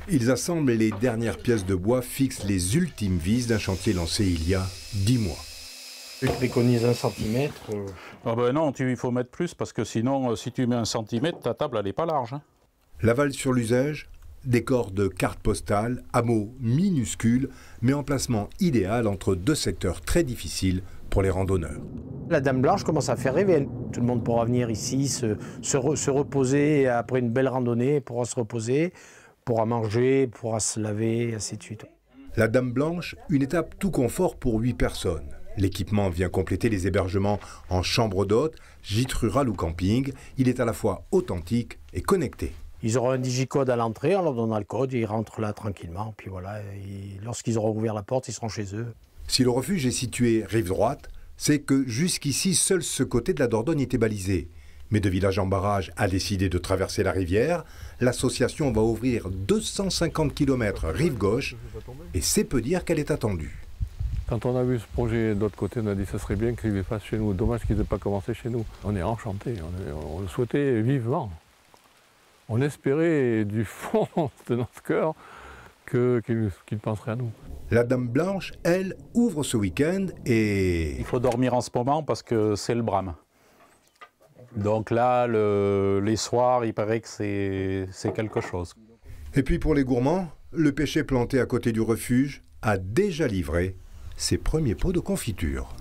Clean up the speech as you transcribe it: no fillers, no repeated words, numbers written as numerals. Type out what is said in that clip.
Ils assemblent les dernières pièces de bois, fixent les ultimes vis d'un chantier lancé il y a 10 mois. Je préconise 1 centimètre. Ah ben non, il faut mettre plus parce que sinon, si tu mets 1 centimètre, ta table elle n'est pas large. Hein. L'aval sur l'usage, décor de carte postale, hameau minuscule, mais emplacement idéal entre deux secteurs très difficiles pour les randonneurs. La Dame Blanche commence à faire rêver. Tout le monde pourra venir ici, se reposer après une belle randonnée, pourra se reposer, pourra manger, pourra se laver, et ainsi de suite. La Dame Blanche, une étape tout confort pour 8 personnes. L'équipement vient compléter les hébergements en chambre d'hôte, gîte rural ou camping. Il est à la fois authentique et connecté. Ils auront un digicode à l'entrée, on leur donnera le code, ils rentrent là tranquillement. Puis voilà, lorsqu'ils auront ouvert la porte, ils seront chez eux. Si le refuge est situé rive droite, c'est que jusqu'ici, seul ce côté de la Dordogne était balisé. Mais De Village en Barrage a décidé de traverser la rivière. L'association va ouvrir 250 km rive gauche et c'est peu dire qu'elle est attendue. Quand on a vu ce projet de l'autre côté, on a dit que ce serait bien qu'il le fasse chez nous. Dommage qu'ils n'aient pas commencé chez nous. On est enchantés, on le souhaitait vivement. On espérait du fond de notre cœur qu'il penserait à nous. La Dame Blanche, elle, ouvre ce week-end et... Il faut dormir en ce moment parce que c'est le brame. Donc là, les soirs, il paraît que c'est quelque chose. Et puis pour les gourmands, le pêcher planté à côté du refuge a déjà livré ses premiers pots de confiture.